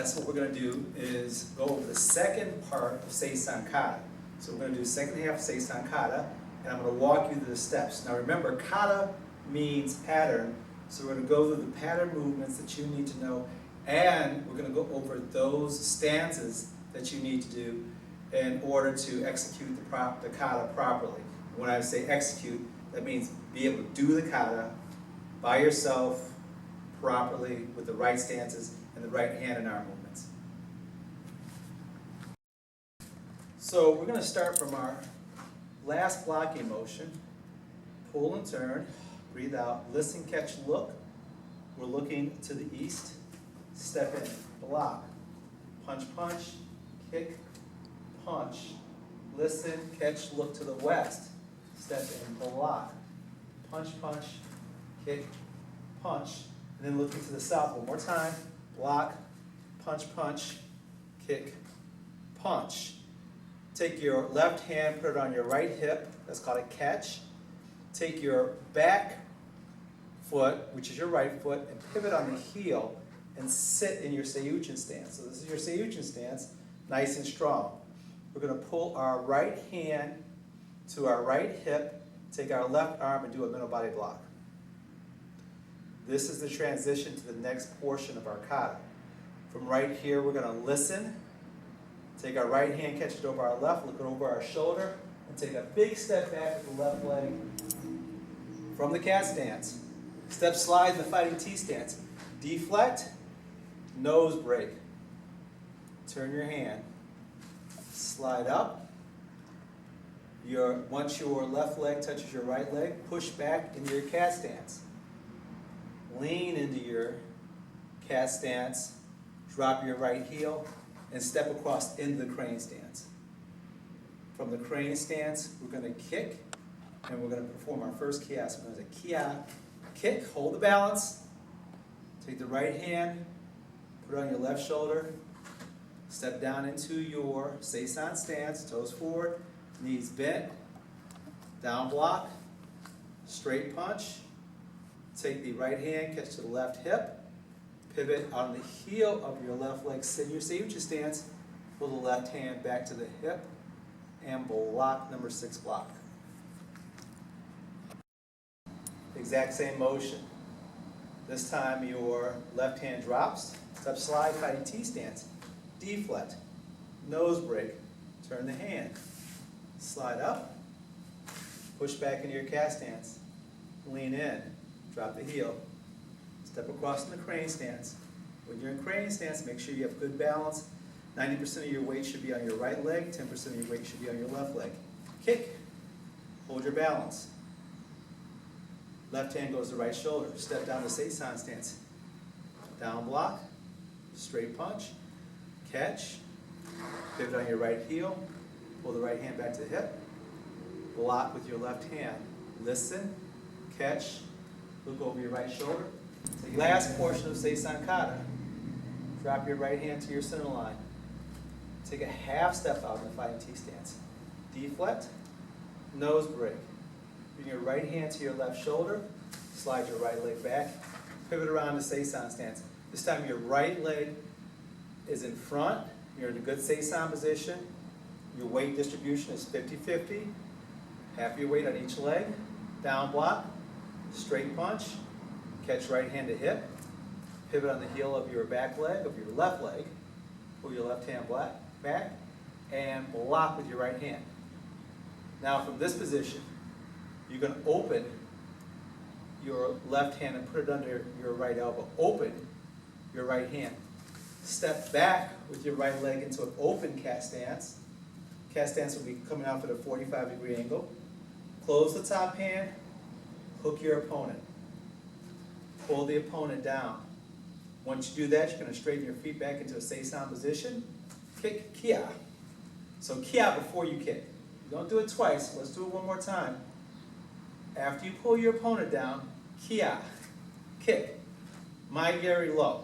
class, what we're going to do is go over the second part of Seisan Kata. So we're going to do the second half of Seisan Kata, and I'm going to walk you through the steps. Now remember, kata means pattern, so we're going to go through the pattern movements that you need to know, and we're going to go over those stanzas that you need to do in order to execute the kata properly. When I say execute, that means be able to do the kata by yourself properly with the right stances and the right hand and arm movements. So we're going to start from our last blocking motion. Pull and turn, breathe out, listen, catch, look. We're looking to the east, step in, block, punch, punch, kick, punch, listen, catch, look to the west, step in, block, punch, punch, kick, punch, and then looking to the south one more time, block, punch, punch, kick, punch. Take your left hand, put it on your right hip, that's called a catch. Take your back foot, which is your right foot, and pivot on the heel and sit in your Seisan stance. So this is your Seisan stance, nice and strong. We're going to pull our right hand to our right hip, take our left arm and do a middle body block. This is the transition to the next portion of our kata. From right here, we're going to listen. Take our right hand, catch it over our left, look it over our shoulder, and take a big step back with the left leg from the cat stance. Step slide in the fighting T stance. Deflect, nose break. Turn your hand. Slide up. Once your left leg touches your right leg, push back into your cat stance. Lean into your cat stance, drop your right heel, and step across into the crane stance. From the crane stance, we're going to kick, and we're going to perform our first kia. So we're going to kia, kick, hold the balance, take the right hand, put it on your left shoulder, step down into your Seisan stance, toes forward, knees bent, down block, straight punch. Take the right hand, catch to the left hip, pivot on the heel of your left leg, sit in your Seisan stance, pull the left hand back to the hip, and block number 6 block. Exact same motion. This time your left hand drops, step slide, fighting T stance, deflect, nose break, turn the hand, slide up, push back into your cat stance, lean in, drop the heel, step across in the crane stance. When you're in crane stance, make sure you have good balance. 90% of your weight should be on your right leg, 10% of your weight should be on your left leg. Kick, hold your balance. Left hand goes to right shoulder, step down to Seisan stance. Down block, straight punch, catch, pivot on your right heel, pull the right hand back to the hip, block with your left hand. Listen, catch, look over your right shoulder. Last portion of Seisan Kata. Drop your right hand to your center line. Take a half step out in the fighting T stance. Deflect, nose break. Bring your right hand to your left shoulder. Slide your right leg back. Pivot around to Seisan stance. This time your right leg is in front. You're in a good Seisan position. Your weight distribution is 50-50. Half your weight on each leg. Down block. Straight punch, catch right hand to hip, pivot on the heel of your back leg, of your left leg, pull your left hand back, and block with your right hand. Now from this position, you're going to open your left hand and put it under your right elbow. Open your right hand. Step back with your right leg into an open cat stance. Cat stance will be coming out at a 45-degree angle. Close the top hand. Hook your opponent. Pull the opponent down. Once you do that, you're going to straighten your feet back into a Seisan position. Kick, kia. So kia before you kick. You don't do it twice. Let's do it one more time. After you pull your opponent down, kia, kick. Mai geri low.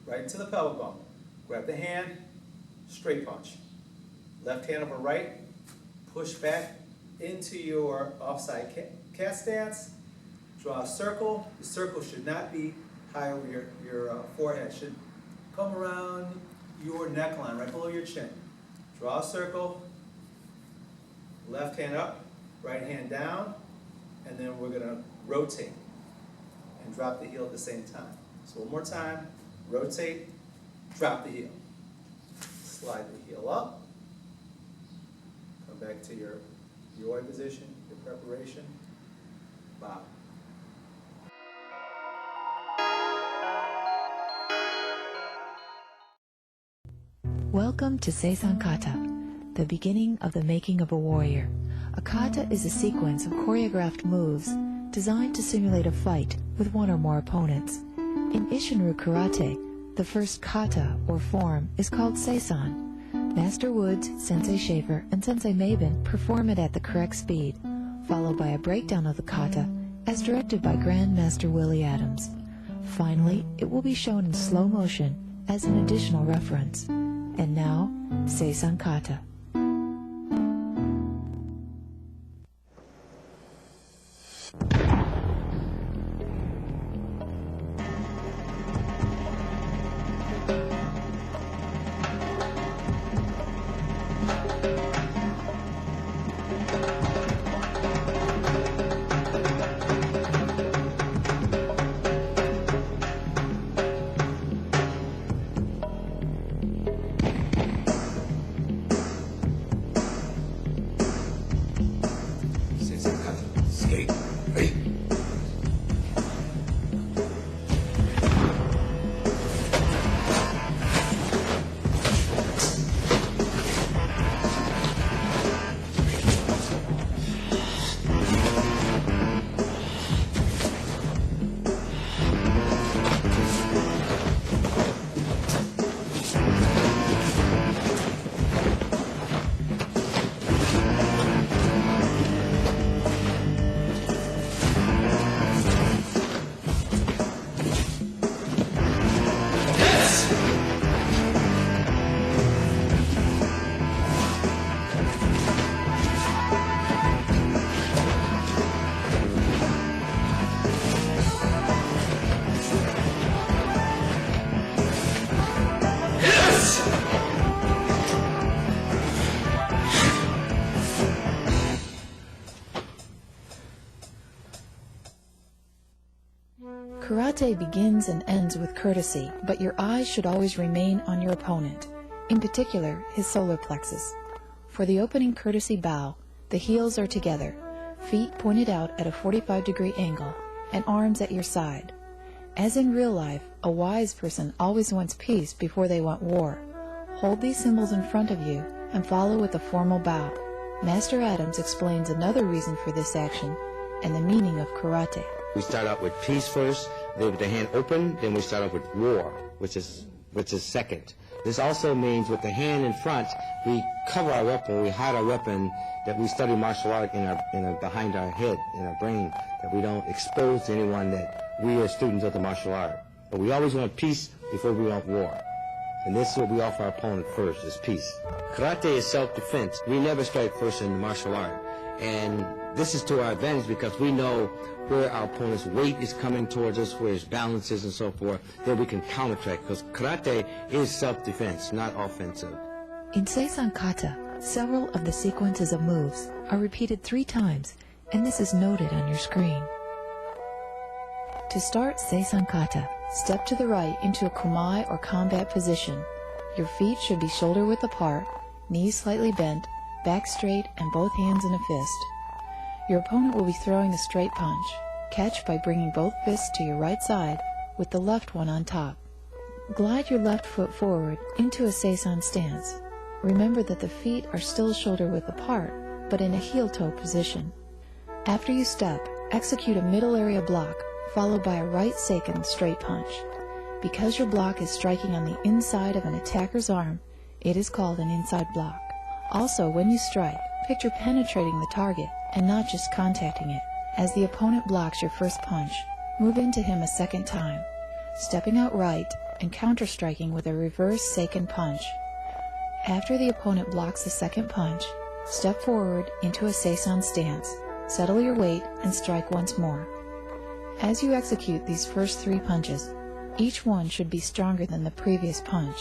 Right into the pelvic bone. Grab the hand, straight punch. Left hand over right, push back into your offside cat stance. Draw a circle. The circle should not be high over your forehead. Should come around your neckline, right below your chin. Draw a circle, left hand up, right hand down, and then we're going to rotate and drop the heel at the same time. So one more time, rotate, drop the heel. Slide the heel up, come back to your position, your preparation, bow. Welcome to Seisan Kata, the beginning of the making of a warrior. A kata is a sequence of choreographed moves designed to simulate a fight with one or more opponents. In Isshinryu karate, the first kata or form is called Seisan. Master Woods, Sensei Schaefer, and Sensei Maben perform it at the correct speed, followed by a breakdown of the kata as directed by Grand Master Willie Adams. Finally, it will be shown in slow motion as an additional reference. And now, Seisan Kata. Karate begins and ends with courtesy, but your eyes should always remain on your opponent, in particular his solar plexus. For the opening courtesy bow, the heels are together, feet pointed out at a 45-degree angle, and arms at your side. As in real life, a wise person always wants peace before they want war. Hold these symbols in front of you and follow with a formal bow. Master Adams explains another reason for this action and the meaning of karate. We start out with peace first, then with the hand open, then we start off with war, which is second. This also means with the hand in front, we cover our weapon, we hide our weapon, that we study martial art behind our head, in our brain, that we don't expose to anyone that we are students of the martial art. But we always want peace before we want war. And this is what we offer our opponent first, is peace. Karate is self-defense. We never strike first in martial art. And this is to our advantage because we know where our opponent's weight is coming towards us, where his balance is and so forth, then we can counterattack, because karate is self-defense, not offensive. In Seisan Kata, several of the sequences of moves are repeated 3 times, and this is noted on your screen. To start Seisan Kata, step to the right into a kumai or combat position. Your feet should be shoulder-width apart, knees slightly bent, back straight, and both hands in a fist. Your opponent will be throwing a straight punch. Catch by bringing both fists to your right side with the left one on top. Glide your left foot forward into a Seisan stance. Remember that the feet are still shoulder-width apart, but in a heel-toe position. After you step, execute a middle area block, followed by a right seiken straight punch. Because your block is striking on the inside of an attacker's arm, it is called an inside block. Also, when you strike, picture penetrating the target and not just contacting it. As the opponent blocks your first punch, move into him a second time, stepping out right and counter-striking with a reverse seiken punch. After the opponent blocks the second punch, step forward into a Seisan stance, settle your weight, and strike once more. As you execute these first 3 punches, Each one should be stronger than the previous punch.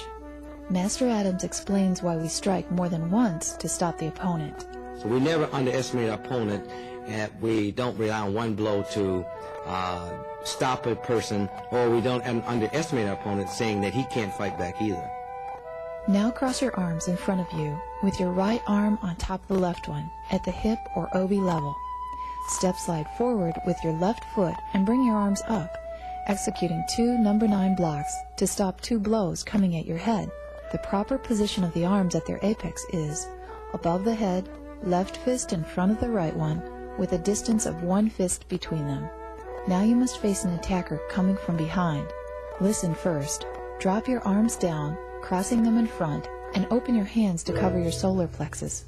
Master Adams explains why we strike more than once to stop the opponent. So we never underestimate our opponent, and we don't rely on one blow to stop a person, or we don't underestimate our opponent saying that he can't fight back either. Now cross your arms in front of you with your right arm on top of the left one at the hip or OB level. Step slide forward with your left foot and bring your arms up, executing 2 number 9 blocks to stop 2 blows coming at your head. The proper position of the arms at their apex is above the head, left fist in front of the right one, with a distance of 1 fist between them. Now you must face an attacker coming from behind. Listen first. Drop your arms down, crossing them in front, and open your hands to cover your solar plexus.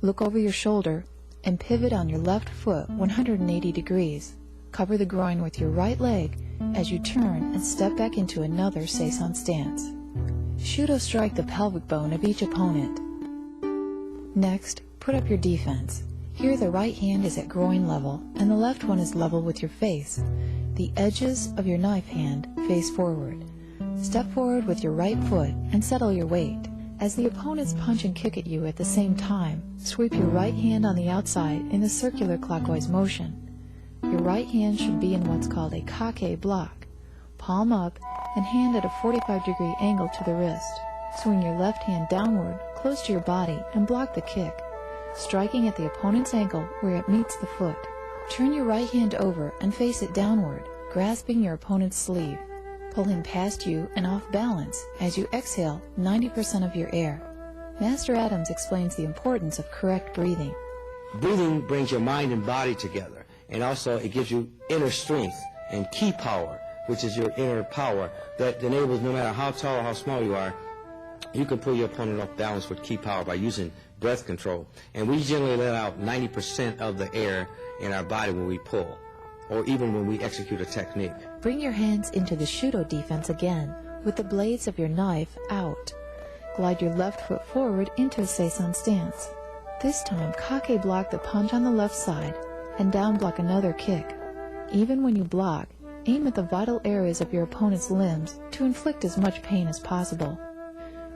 Look over your shoulder and pivot on your left foot 180 degrees. Cover the groin with your right leg as you turn and step back into another Seisan stance. Shoot or strike the pelvic bone of each opponent. Next, put up your defense. Here the right hand is at groin level and the left one is level with your face. The edges of your knife hand face forward. Step forward with your right foot and settle your weight. As the opponents punch and kick at you at the same time, sweep your right hand on the outside in a circular clockwise motion. Your right hand should be in what's called a kake block. Palm up and hand at a 45-degree angle to the wrist. Swing your left hand downward, close to your body, and block the kick, striking at the opponent's ankle where it meets the foot. Turn your right hand over and face it downward, grasping your opponent's sleeve. Pull him past you and off balance as you exhale 90% of your air. Master Adams explains the importance of correct breathing. Breathing brings your mind and body together, and also it gives you inner strength and ki power, which is your inner power that enables, no matter how tall or how small you are, you can pull your opponent off balance with ki power by using breath control. And we generally let out 90% of the air in our body when we pull, or even when we execute a technique. Bring your hands into the Shudo defense again, with the blades of your knife out. Glide your left foot forward into a Seisan stance. This time, kake block the punch on the left side, and down block another kick. Even when you block, aim at the vital areas of your opponent's limbs to inflict as much pain as possible.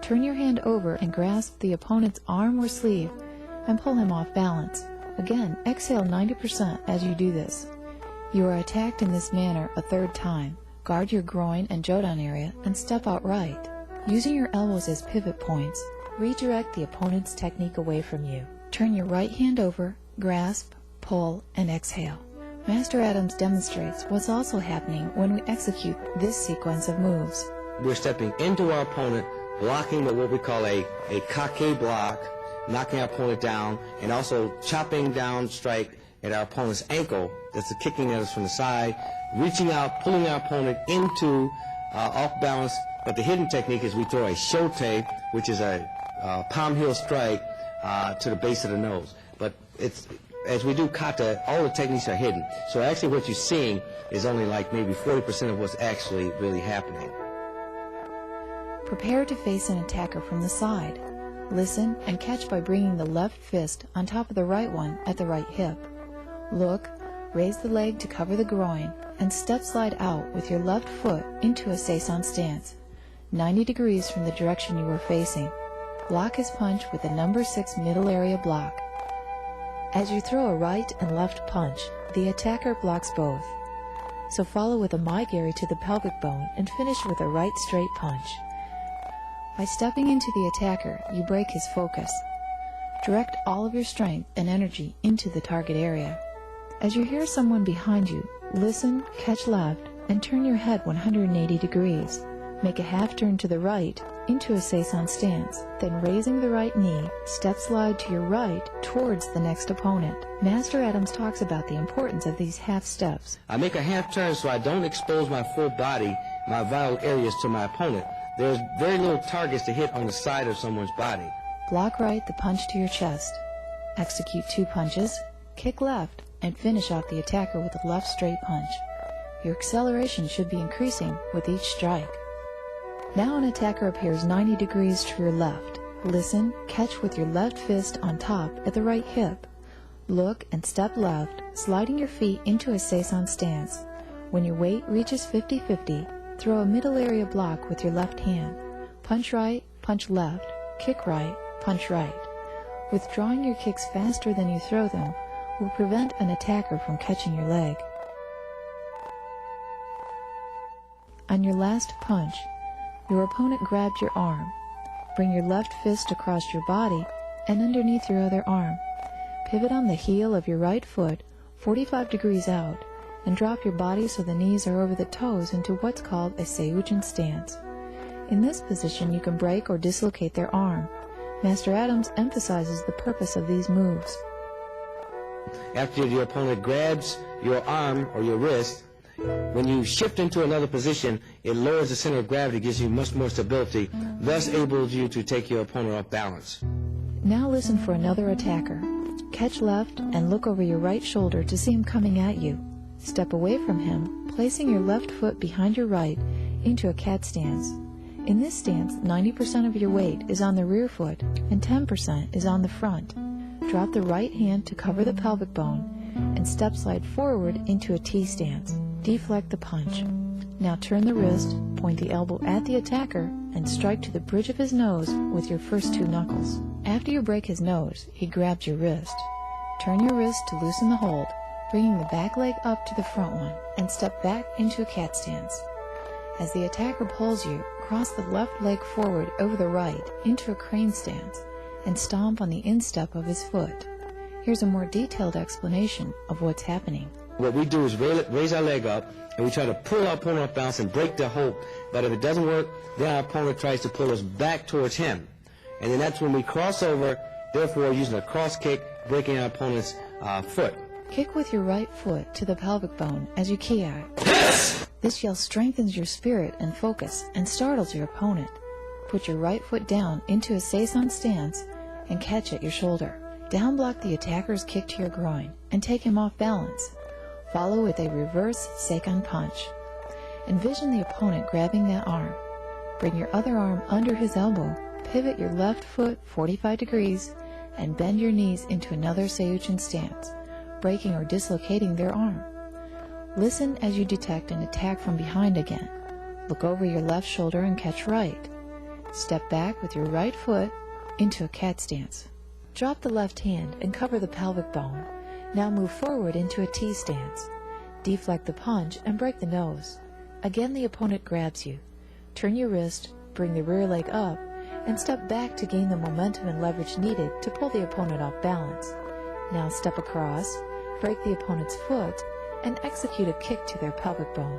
Turn your hand over and grasp the opponent's arm or sleeve, and pull him off balance. Again, exhale 90% as you do this. You are attacked in this manner a third time. Guard your groin and jodan area and step out right. Using your elbows as pivot points, redirect the opponent's technique away from you. Turn your right hand over, grasp, pull, and exhale. Master Adams demonstrates what's also happening when we execute this sequence of moves. We're stepping into our opponent, blocking with what we call a kake block, knocking our opponent down, and also chopping down strike at our opponent's ankle. That's the kicking at us from the side, reaching out, pulling our opponent into off balance. But the hidden technique is we throw a shote, which is a palm heel strike to the base of the nose. But it's, as we do kata, all the techniques are hidden. So actually what you're seeing is only like maybe 40% of what's actually really happening. Prepare to face an attacker from the side. Listen and catch by bringing the left fist on top of the right one at the right hip. Look, raise the leg to cover the groin, and step slide out with your left foot into a Seisan stance, 90 degrees from the direction you were facing. Block his punch with a number 6 middle area block. As you throw a right and left punch, the attacker blocks both. So follow with a maigiri to the pelvic bone and finish with a right straight punch. By stepping into the attacker, you break his focus. Direct all of your strength and energy into the target area. As you hear someone behind you, listen, catch left, and turn your head 180 degrees. Make a half turn to the right into a Seisan stance. Then raising the right knee, step slide to your right towards the next opponent. Master Adams talks about the importance of these half steps. I make a half turn so I don't expose my full body, my vital areas to my opponent. There's very little targets to hit on the side of someone's body. Block right the punch to your chest. Execute 2 punches, kick left, and finish off the attacker with a left straight punch. Your acceleration should be increasing with each strike. Now an attacker appears 90 degrees to your left. Listen, catch with your left fist on top at the right hip. Look and step left, sliding your feet into a Seisan stance. When your weight reaches 50-50, throw a middle area block with your left hand. Punch right, punch left, kick right, punch right. Withdrawing your kicks faster than you throw them will prevent an attacker from catching your leg. On your last punch, your opponent grabbed your arm. Bring your left fist across your body and underneath your other arm. Pivot on the heel of your right foot 45 degrees out and drop your body so the knees are over the toes into what's called a Seisan stance. In this position, you can break or dislocate their arm. Master Adams emphasizes the purpose of these moves. After your opponent grabs your arm or your wrist, when you shift into another position, it lowers the center of gravity, gives you much more stability, thus enables you to take your opponent off balance. Now listen for another attacker. Catch left and look over your right shoulder to see him coming at you. Step away from him, placing your left foot behind your right into a cat stance. In this stance, 90% of your weight is on the rear foot and 10% is on the front. Drop the right hand to cover the pelvic bone and step slide forward into a T stance. Deflect the punch. Now turn the wrist, point the elbow at the attacker, and strike to the bridge of his nose with your first two knuckles. After you break his nose, he grabs your wrist. Turn your wrist to loosen the hold, bringing the back leg up to the front one, and step back into a cat stance. As the attacker pulls you, cross the left leg forward over the right into a crane stance and stomp on the instep of his foot. Here's a more detailed explanation of what's happening. What we do is raise our leg up, and we try to pull our opponent off balance and break the hold. But if it doesn't work, then our opponent tries to pull us back towards him. And then that's when we cross over, therefore using a cross kick, breaking our opponent's foot. Kick with your right foot to the pelvic bone as you key out. Yes! This yell strengthens your spirit and focus and startles your opponent. Put your right foot down into a Seisan stance and catch at your shoulder. Down block the attacker's kick to your groin and take him off balance. Follow with a reverse Seikan punch. Envision the opponent grabbing that arm. Bring your other arm under his elbow, pivot your left foot 45 degrees, and bend your knees into another Seisan stance, breaking or dislocating their arm. Listen as you detect an attack from behind again. Look over your left shoulder and catch right. Step back with your right foot into a cat stance. Drop the left hand and cover the pelvic bone. Now move forward into a T stance. Deflect the punch and break the nose. Again the opponent grabs you. Turn your wrist, bring the rear leg up, and step back to gain the momentum and leverage needed to pull the opponent off balance. Now step across, break the opponent's foot, and execute a kick to their pelvic bone.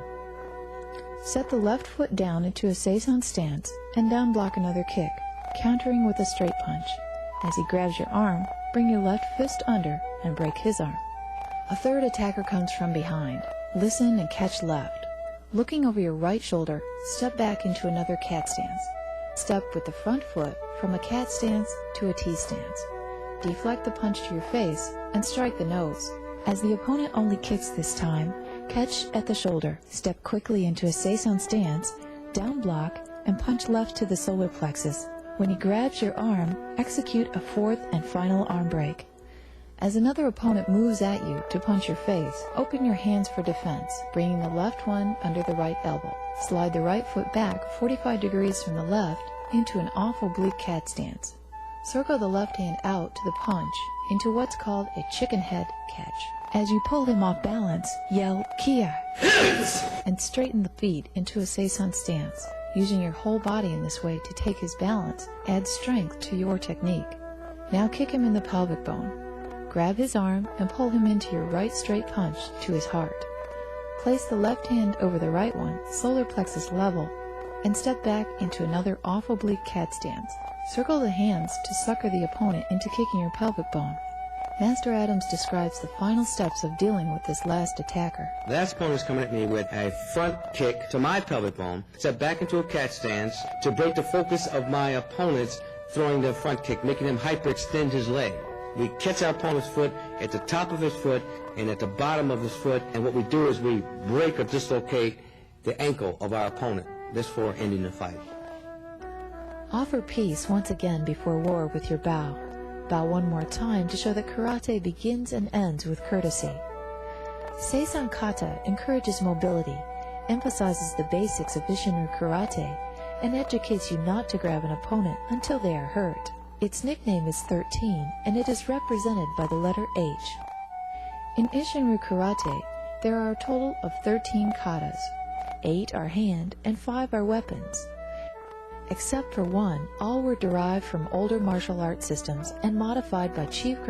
Set the left foot down into a Seisan stance and down block another kick, countering with a straight punch. As he grabs your arm, bring your left fist under and break his arm. A third attacker comes from behind. Listen and catch left. Looking over your right shoulder, step back into another cat stance. Step with the front foot from a cat stance to a T stance. Deflect the punch to your face and strike the nose. As the opponent only kicks this time, catch at the shoulder. Step quickly into a Seisan stance, down block, and punch left to the solar plexus. When he grabs your arm, execute a fourth and final arm break. As another opponent moves at you to punch your face, open your hands for defense, bringing the left one under the right elbow. Slide the right foot back 45 degrees from the left into an off-oblique cat stance. Circle the left hand out to the punch into what's called a chicken head catch. As you pull him off balance, yell Kia and straighten the feet into a Seisan stance. Using your whole body in this way to take his balance adds strength to your technique. Now kick him in the pelvic bone. Grab his arm and pull him into your right straight punch to his heart. Place the left hand over the right one, solar plexus level, and step back into another off-oblique cat stance. Circle the hands to sucker the opponent into kicking your pelvic bone. Master Adams describes the final steps of dealing with this last attacker. The last opponent is coming at me with a front kick to my pelvic bone, step back into a cat stance to break the focus of my opponent's throwing the front kick, making him hyperextend his leg. We catch our opponent's foot at the top of his foot and at the bottom of his foot, and what we do is we break or dislocate the ankle of our opponent, this for ending the fight. Offer peace once again before war with your bow. Bow one more time to show that karate begins and ends with courtesy. Seisan Kata encourages mobility emphasizes the basics of Isshinryu Karate and educates you not to grab an opponent until they are hurt. Its nickname is 13, and it is represented by the letter H. In Isshinryu Karate, there are a total of 13 katas. 8 are hand and 5 are weapons. Except for one, all were derived from older martial arts systems and modified by Chief